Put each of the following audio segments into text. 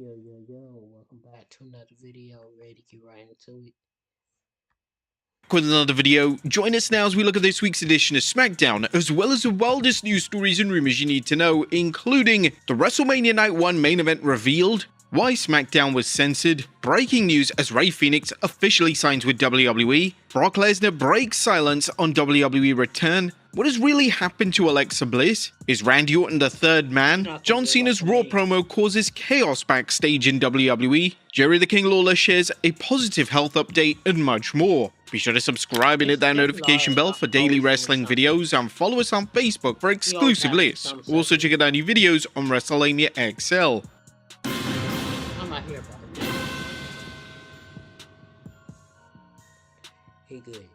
Welcome back to another video. Ready to get right into it. With another video. Join us now as we look at this week's edition of Smackdown, as well as the wildest news stories and rumors you need to know, including the WrestleMania Night 1 main event revealed, why Smackdown was censored, breaking news as FENIX officially signs with WWE, Brock Lesnar breaks silence on WWE return, what has really happened to Alexa Bliss? Is Randy Orton the third man? John Cena's Raw promo causes chaos backstage in WWE. Jerry the King Lawler shares a positive health update and much more. Be sure to subscribe and hit that notification bell for daily wrestling videos and follow us on Facebook for exclusive lists. Also check out our new videos on WrestleMania XL. I'm not here, brother. Hey, good.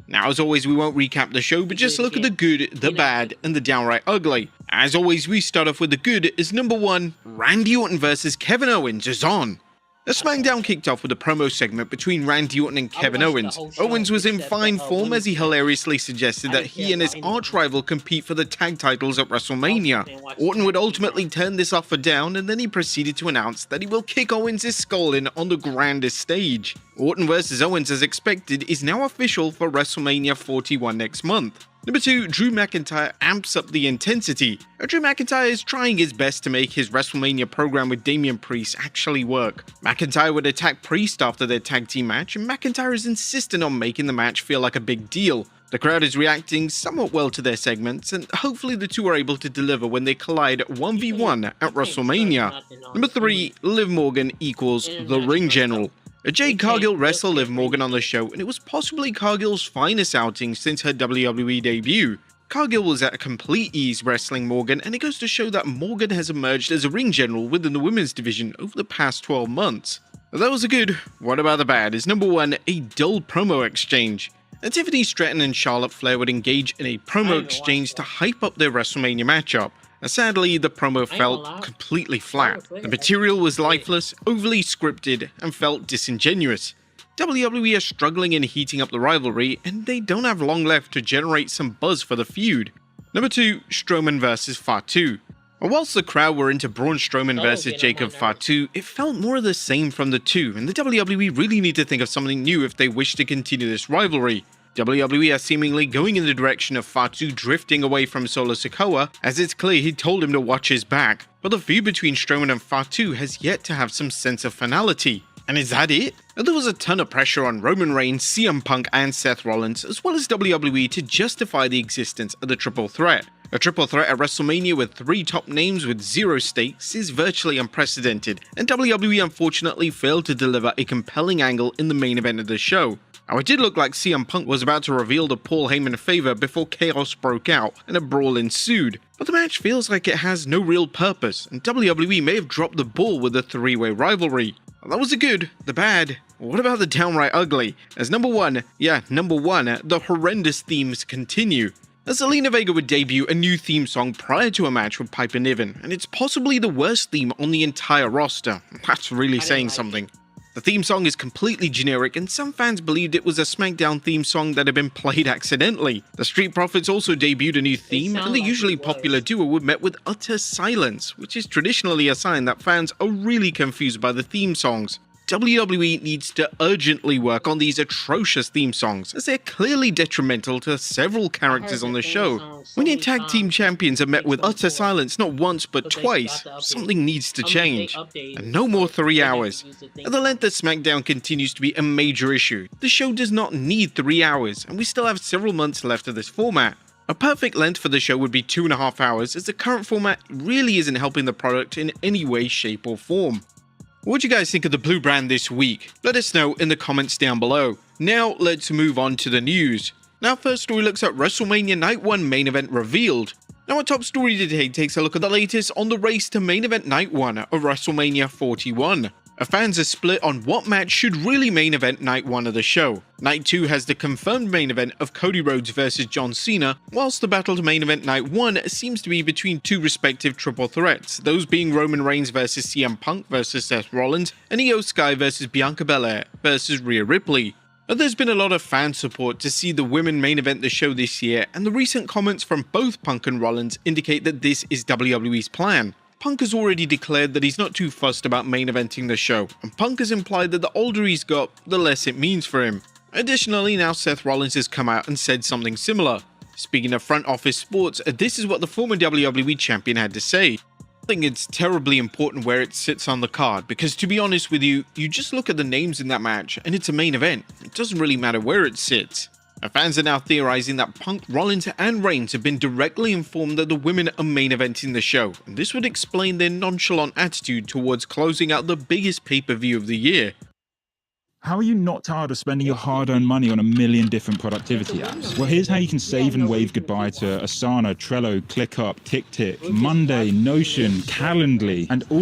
Now, as always, we won't recap the show, but just look at the good, the bad, and the downright ugly. As always, we start off with the good as number 1, Randy Orton vs Kevin Owens is on. The Smackdown kicked off with a promo segment between Randy Orton and Kevin Owens. Owens was in fine form as he hilariously suggested that he and his arch-rival compete for the tag titles at WrestleMania. Orton would ultimately turn this offer down, and then he proceeded to announce that he will kick Owens' skull in on the grandest stage. Orton vs Owens, as expected, is now official for WrestleMania 41 next month. Number 2, Drew McIntyre amps up the intensity. Drew McIntyre is trying his best to make his WrestleMania program with Damian Priest actually work. McIntyre would attack Priest after their tag team match, and McIntyre is insistent on making the match feel like a big deal. The crowd is reacting somewhat well to their segments, and hopefully the two are able to deliver when they collide 1v1 at WrestleMania. Number 3, Liv Morgan equals the Ring General. Jade Cargill wrestled Liv Morgan on the show, and it was possibly Cargill's finest outing since her WWE debut. Cargill was at complete ease wrestling Morgan, and it goes to show that Morgan has emerged as a ring general within the women's division over the past 12 months. That was a good. What about the bad? Is number 1, a dull promo exchange. Tiffany Stratton and Charlotte Flair would engage in a promo exchange to hype up their WrestleMania matchup. Sadly, the promo felt completely flat. The material was lifeless, overly scripted, and felt disingenuous. WWE are struggling in heating up the rivalry, and they don't have long left to generate some buzz for the feud. Number 2, Strowman vs Fatu. Whilst the crowd were into Braun Strowman vs Jacob Fatu, it felt more of the same from the two, and the WWE really need to think of something new if they wish to continue this rivalry. WWE are seemingly going in the direction of Fatu drifting away from Solo Sikoa, as it's clear he told him to watch his back. But the feud between Strowman and Fatu has yet to have some sense of finality. And is that it? There was a ton of pressure on Roman Reigns, CM Punk, and Seth Rollins, as well as WWE, to justify the existence of the triple threat. A triple threat at WrestleMania with 3 top names with 0 stakes is virtually unprecedented, and WWE unfortunately failed to deliver a compelling angle in the main event of the show. Now, it did look like CM Punk was about to reveal the Paul Heyman favor before chaos broke out and a brawl ensued, but the match feels like it has no real purpose, and WWE may have dropped the ball with the 3-way rivalry. Well, that was the good, the bad. What about the downright ugly? As number 1, the horrendous themes continue. As Zelina Vega would debut a new theme song prior to a match with Piper Niven, and it's possibly the worst theme on the entire roster. That's really saying something. The theme song is completely generic, and some fans believed it was a SmackDown theme song that had been played accidentally. The Street Profits also debuted a new theme, and the usually popular duo were met with utter silence, which is traditionally a sign that fans are really confused by the theme songs. WWE needs to urgently work on these atrocious theme songs, as they're clearly detrimental to several characters on the show. When your tag team champions are met with utter silence not once but twice, something needs to change. And no more 3 hours. The length of SmackDown continues to be a major issue. The show does not need 3 hours, and we still have several months left of this format. A perfect length for the show would be 2.5 hours, as the current format really isn't helping the product in any way, shape, or form. What do you guys think of the blue brand this week? Let us know in the comments down below. Now let's move on to the news. Now, first story looks at WrestleMania Night 1 main event revealed. Now, our top story today takes a look at the latest on the race to main event Night 1 of WrestleMania 41. Fans are split on what match should really main event Night 1 of the show. Night 2 has the confirmed main event of Cody Rhodes vs John Cena, whilst the battle to main event Night 1 seems to be between 2 respective triple threats, those being Roman Reigns vs CM Punk vs Seth Rollins, and Io Sky vs Bianca Belair vs Rhea Ripley. There's been a lot of fan support to see the women main event the show this year, and the recent comments from both Punk and Rollins indicate that this is WWE's plan. Punk has already declared that he's not too fussed about main eventing the show, and Punk has implied that the older he's got, the less it means for him. Additionally, now Seth Rollins has come out and said something similar. Speaking of front office sports, this is what the former WWE champion had to say. I think it's terribly important where it sits on the card, because to be honest with you, you just look at the names in that match and it's a main event. It doesn't really matter where it sits. Fans are now theorizing that Punk, Rollins and Reigns have been directly informed that the women are main eventing the show, and this would explain their nonchalant attitude towards closing out the biggest pay-per-view of the year. How are you not tired of spending your hard-earned money on a million different productivity apps? Well, here's how you can save and wave goodbye to Asana, Trello, ClickUp, TickTick, Monday, Notion, Calendly, and all.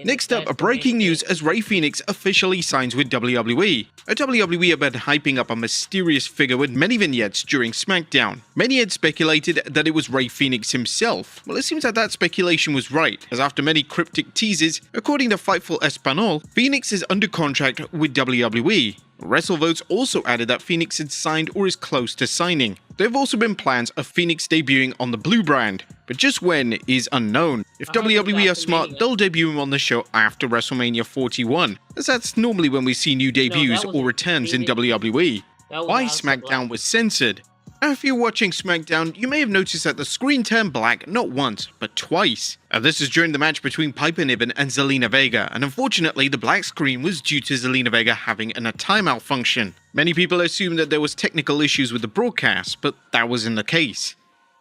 Next up, breaking news as Rey FENIX officially signs with WWE. WWE have been hyping up a mysterious figure with many vignettes during Smackdown. Many had speculated that it was Rey FENIX himself. Well, it seems that speculation was right, as after many cryptic teases, according to Fightful Espanol, FENIX is under contract with WWE. WrestleVotes also added that FENIX had signed or is close to signing. There have also been plans of FENIX debuting on the Blue brand, but just when is unknown. If WWE are smart, they'll debut him on the show after WrestleMania 41, as that's normally when we see new debuts or returns in WWE. Why Smackdown was censored? Now, if you're watching Smackdown, you may have noticed that the screen turned black not once, but twice. This is during the match between Piper Niven and Zelina Vega, and unfortunately the black screen was due to Zelina Vega having an attire malfunction. Many people assumed that there was technical issues with the broadcast, but that wasn't the case.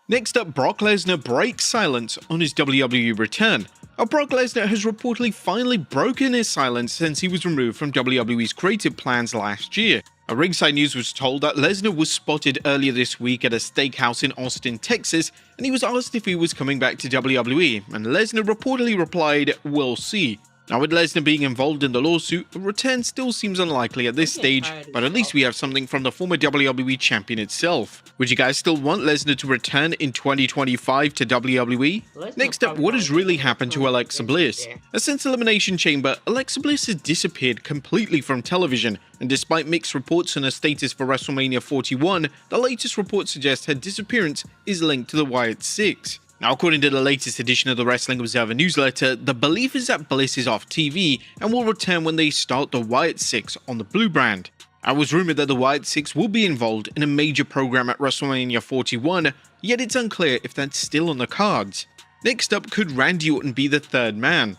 Next up, Brock Lesnar breaks silence on his WWE return. Brock Lesnar has reportedly finally broken his silence since he was removed from WWE's creative plans last year. Ringside News was told that Lesnar was spotted earlier this week at a steakhouse in Austin, Texas, and he was asked if he was coming back to WWE, and Lesnar reportedly replied, "We'll see." Now, with Lesnar being involved in the lawsuit, a return still seems unlikely at this stage, but at least we have something from the former WWE champion itself. Would you guys still want Lesnar to return in 2025 to WWE? Next up, what has really happened to Alexa Bliss? Since Elimination Chamber, Alexa Bliss has disappeared completely from television, and despite mixed reports on her status for WrestleMania 41, the latest report suggests her disappearance is linked to the Wyatt Six. Now, according to the latest edition of the Wrestling Observer newsletter, the belief is that Bliss is off TV and will return when they start the Wyatt Six on the Blue brand. It was rumored that the Wyatt Six will be involved in a major program at WrestleMania 41, yet it's unclear if that's still on the cards. Next up, could Randy Orton be the third man?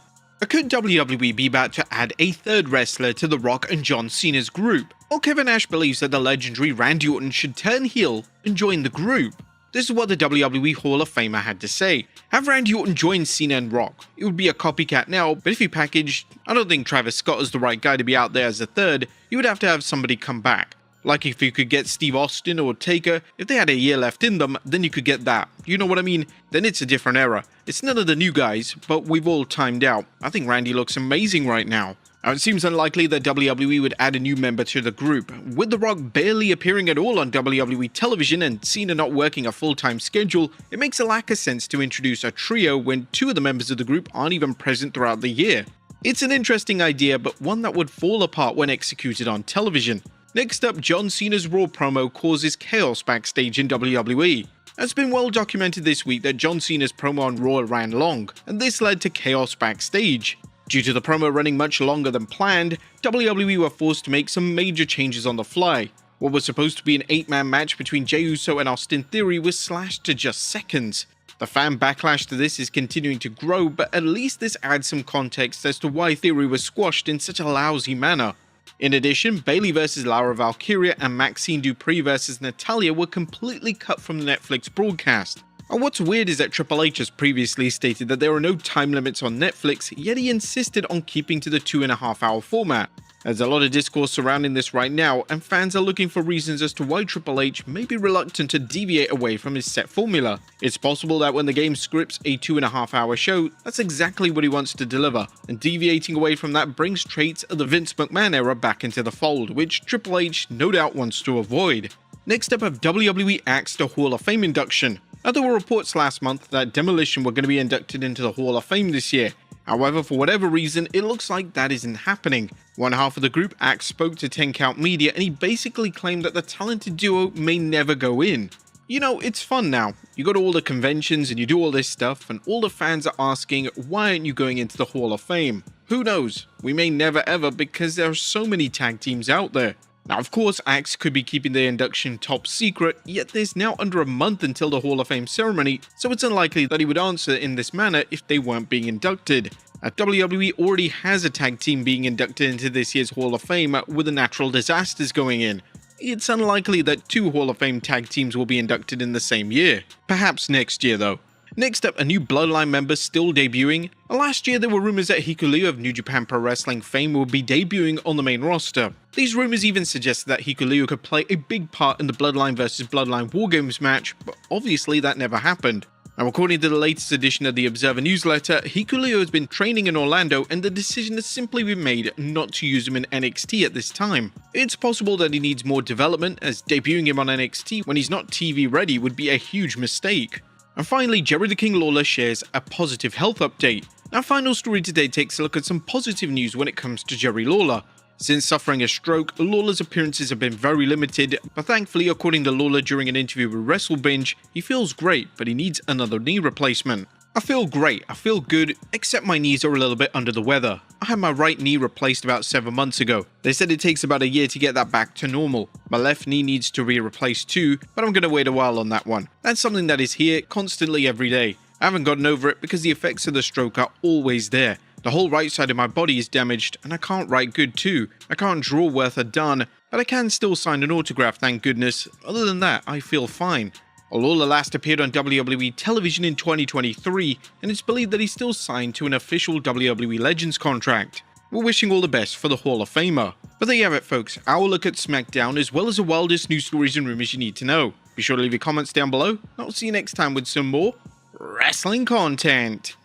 Could WWE be about to add a third wrestler to The Rock and John Cena's group? Well, Kevin Nash believes that the legendary Randy Orton should turn heel and join the group. This is what the WWE Hall of Famer had to say. Have Randy Orton join Cena and Rock. It would be a copycat now, but if he packaged, I don't think Travis Scott is the right guy to be out there as a third. You would have to have somebody come back. Like if you could get Steve Austin or Taker, if they had a year left in them, then you could get that. You know what I mean? Then it's a different era. It's none of the new guys, but we've all timed out. I think Randy looks amazing right now. It seems unlikely that WWE would add a new member to the group. With The Rock barely appearing at all on WWE television and Cena not working a full-time schedule, it makes a lack of sense to introduce a trio when two of the members of the group aren't even present throughout the year. It's an interesting idea, but one that would fall apart when executed on television. Next up, John Cena's Raw promo causes chaos backstage in WWE. It's been well documented this week that John Cena's promo on Raw ran long, and this led to chaos backstage. Due to the promo running much longer than planned, WWE were forced to make some major changes on the fly. What was supposed to be an 8-man match between Jey Uso and Austin Theory was slashed to just seconds. The fan backlash to this is continuing to grow, but at least this adds some context as to why Theory was squashed in such a lousy manner. In addition, Bayley vs Laura Valkyria and Maxine Dupree vs Natalya were completely cut from the Netflix broadcast. And what's weird is that Triple H has previously stated that there are no time limits on Netflix, yet he insisted on keeping to the 2.5-hour format. There's a lot of discourse surrounding this right now, and fans are looking for reasons as to why Triple H may be reluctant to deviate away from his set formula. It's possible that when the game scripts a 2.5-hour show, that's exactly what he wants to deliver, and deviating away from that brings traits of the Vince McMahon era back into the fold, which Triple H no doubt wants to avoid. Next up, have WWE axed a Hall of Fame induction. There were reports last month that Demolition were going to be inducted into the Hall of Fame this year. However, for whatever reason, it looks like that isn't happening. One half of the group, Axe, spoke to 10 Count Media and he basically claimed that the talented duo may never go in. You know, it's fun now. You go to all the conventions and you do all this stuff, and all the fans are asking, why aren't you going into the Hall of Fame? Who knows? We may never ever, because there are so many tag teams out there. Now, of course, Axe could be keeping their induction top secret, yet there's now under a month until the Hall of Fame ceremony, so it's unlikely that he would answer in this manner if they weren't being inducted. WWE already has a tag team being inducted into this year's Hall of Fame with the natural disasters going in. It's unlikely that 2 Hall of Fame tag teams will be inducted in the same year. Perhaps next year though. Next up, a new Bloodline member still debuting. Last year there were rumors that Hikuleo of New Japan Pro Wrestling fame would be debuting on the main roster. These rumors even suggested that Hikuleo could play a big part in the Bloodline vs Bloodline Wargames match, but obviously that never happened. Now, according to the latest edition of the Observer newsletter, Hikuleo has been training in Orlando and the decision has simply been made not to use him in NXT at this time. It's possible that he needs more development, as debuting him on NXT when he's not TV ready would be a huge mistake. And finally, Jerry the King Lawler shares a positive health update. Our final story today takes a look at some positive news when it comes to Jerry Lawler. Since suffering a stroke, Lawler's appearances have been very limited, but thankfully, according to Lawler during an interview with WrestleBinge, he feels great, but he needs another knee replacement. I feel great, I feel good, except my knees are a little bit under the weather. I had my right knee replaced about 7 months ago. They said it takes about a year to get that back to normal. My left knee needs to be replaced too, but I'm gonna wait a while on that one. That's something that is here constantly every day. I haven't gotten over it because the effects of the stroke are always there. The whole right side of my body is damaged, and I can't write good too. I can't draw worth a darn, but I can still sign an autograph, thank goodness. Other than that, I feel fine. Lawler last appeared on WWE television in 2023, and it's believed that he's still signed to an official WWE Legends contract. We're wishing all the best for the Hall of Famer. But there you have it folks, our look at Smackdown as well as the wildest news stories and rumors you need to know. Be sure to leave your comments down below, and I'll see you next time with some more wrestling content.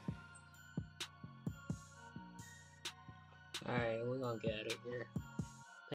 Alright, we're gonna get out of here.